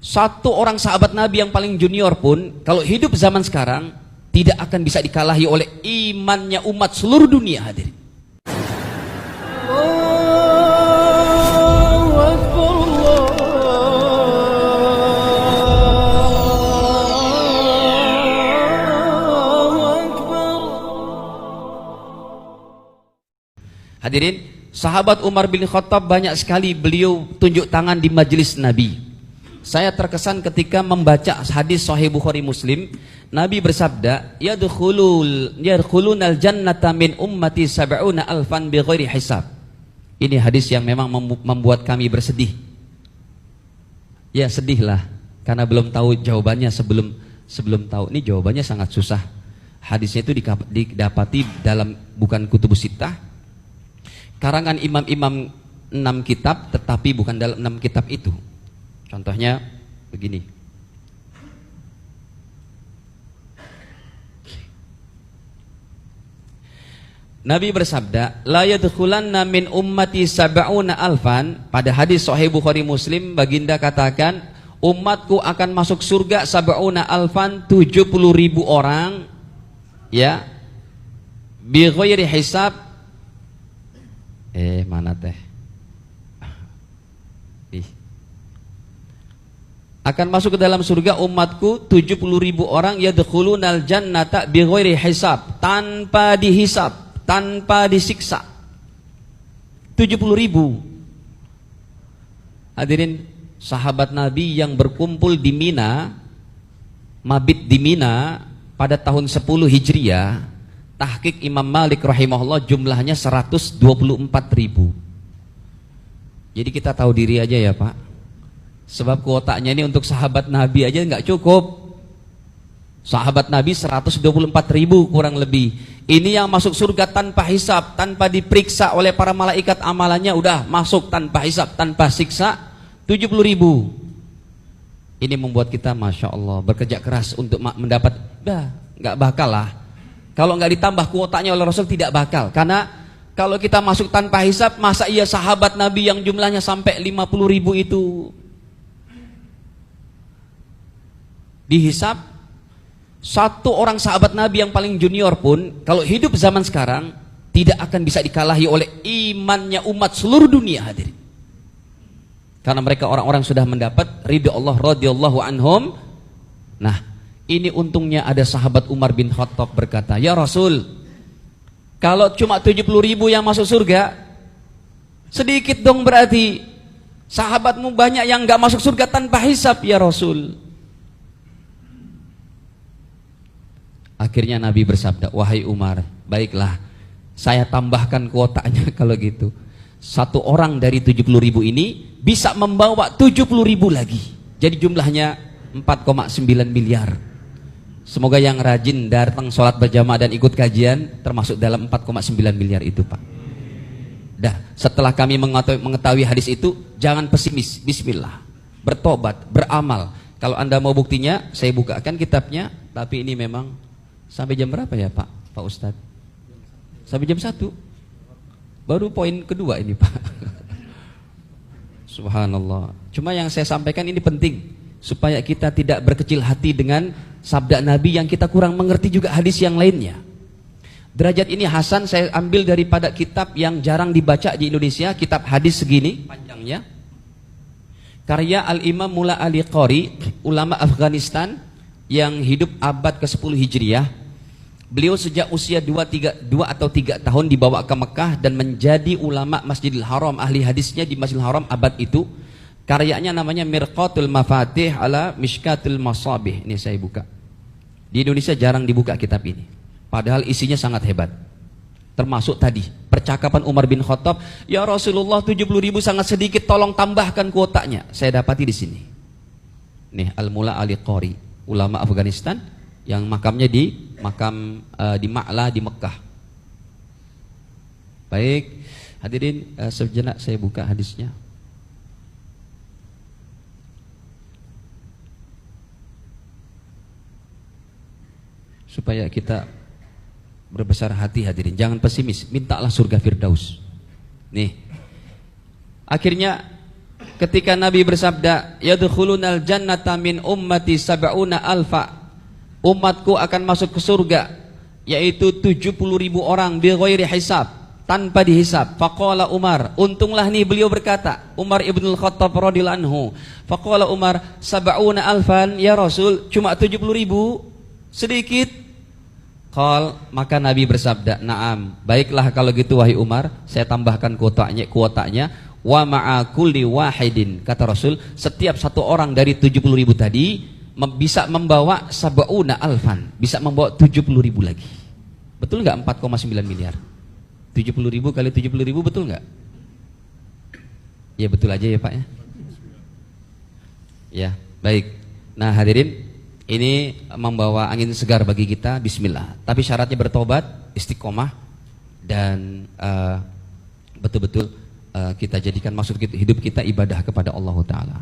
Satu orang sahabat Nabi yang paling junior pun kalau hidup zaman sekarang tidak akan bisa dikalahi oleh imannya umat seluruh dunia. Hadirin, Allahu Akbar, Allahu Akbar. hadirin, sahabat Umar bin Khattab banyak sekali beliau tunjuk tangan di majelis Nabi. Saya terkesan ketika membaca hadis Sahih Bukhari Muslim, Nabi bersabda, yadkhulunal jannata min ummati sab'una alfan bighairi hisab. Ini hadis yang memang membuat kami bersedih. Ya, sedihlah karena belum tahu jawabannya sebelum tahu. Ini jawabannya sangat susah. Hadisnya itu didapati dalam bukan kutubus sittah, karangan imam-imam 6 kitab, tetapi bukan dalam 6 kitab itu. Contohnya begini. Nabi bersabda, la yadkhulanna min ummati sab'una alfan. Pada hadis Sahih Bukhari Muslim, baginda katakan, umatku akan masuk surga sab'una alfan, 70.000 orang, ya, bi ghairi hisab. Mana teh? Akan masuk ke dalam surga umatku 70.000 orang, yadkhulunal jannata bi ghairi hisab, tanpa dihisab, tanpa disiksa. 70.000. Hadirin, sahabat Nabi yang berkumpul di Mina, mabit di Mina pada tahun 10 Hijriah, tahqiq Imam Malik rahimahullah, jumlahnya 124.000. Jadi kita tahu diri aja ya Pak, sebab kuotanya ini untuk sahabat Nabi aja nggak cukup. Sahabat Nabi 124.000 kurang lebih. Ini yang masuk surga tanpa hisab, tanpa diperiksa oleh para malaikat amalannya, udah masuk tanpa hisab, tanpa siksa, 70.000. Ini membuat kita Masya Allah bekerja keras untuk mendapat. Nggak bakal lah. Kalau nggak ditambah kuotanya oleh Rasul, tidak bakal. Karena kalau kita masuk tanpa hisab, masa iya sahabat Nabi yang jumlahnya sampai 50.000 itu dihisab? Satu orang sahabat Nabi yang paling junior pun kalau hidup zaman sekarang tidak akan bisa dikalahi oleh imannya umat seluruh dunia. Hadirin, karena mereka orang-orang sudah mendapat ridho Allah radhiyallahu anhum. Nah, ini untungnya ada sahabat Umar bin Khattab berkata, ya Rasul, kalau cuma 70.000 yang masuk surga, sedikit dong berarti. Sahabatmu banyak yang gak masuk surga tanpa hisab ya Rasul. Akhirnya Nabi bersabda, wahai Umar, baiklah, saya tambahkan kuotanya kalau gitu. Satu orang dari 70.000 ini bisa membawa 70.000 lagi. Jadi jumlahnya 4,9 miliar. Semoga yang rajin datang sholat berjamaah dan ikut kajian termasuk dalam 4,9 miliar itu Pak. Dah, setelah kami mengetahui hadis itu, jangan pesimis, bismillah, bertobat, beramal. Kalau Anda mau buktinya, saya bukakan kitabnya. Tapi ini memang sampai jam berapa ya Pak Ustadz? Sampai jam 1. Baru poin kedua ini Pak. Subhanallah. Cuma yang saya sampaikan ini penting, supaya kita tidak berkecil hati dengan sabda Nabi yang kita kurang mengerti juga hadis yang lainnya. Derajat ini Hasan saya ambil daripada kitab yang jarang dibaca di Indonesia, kitab hadis segini panjangnya, karya Al-Imam Mula Ali Qori, ulama Afghanistan yang hidup abad ke-10 Hijriah. Beliau sejak usia 2 atau 3 tahun dibawa ke Mekah dan menjadi ulama Masjidil Haram, ahli hadisnya di Masjidil Haram abad itu. Karyanya namanya Mirqatul Mafatih ala Mishkatul Masabih. Ini saya buka. Di Indonesia jarang dibuka kitab ini, padahal isinya sangat hebat. Termasuk tadi percakapan Umar bin Khattab, ya Rasulullah 70.000 sangat sedikit, tolong tambahkan kuotanya. Saya dapati di sini. Nih, Al-Mula Ali Qori, ulama Afghanistan yang makamnya di di Ma'la di Mekah. Baik, hadirin, sejenak saya buka hadisnya. Supaya kita berbesar hati hadirin, jangan pesimis, mintalah surga Firdaus. Nih, akhirnya ketika Nabi bersabda, yadkhulunal jannata min ummati sab'una alfa, umatku akan masuk ke surga, yaitu 70.000 orang bi ghairi hisab, tanpa dihisab. Faqala Umar, untunglah nih beliau berkata, Umar ibnul Khattab radhiyallahu anhu, faqala Umar, sab'una alfan ya Rasul, cuma 70.000, sedikit. Maka Nabi bersabda, "Na'am, baiklah kalau gitu wahai Umar, saya tambahkan kuotanya wa ma'a kulli wahidin." Kata Rasul, setiap satu orang dari 70.000 tadi bisa membawa sab'una alfan, bisa membawa 70.000 lagi. Betul enggak 4,9 miliar? 70.000 kali 70.000 betul enggak? Ya betul aja ya Pak ya. Ya, baik. Nah, hadirin, ini membawa angin segar bagi kita, bismillah. Tapi syaratnya bertobat, istiqomah, dan betul-betul kita jadikan maksud hidup kita ibadah kepada Allah Ta'ala.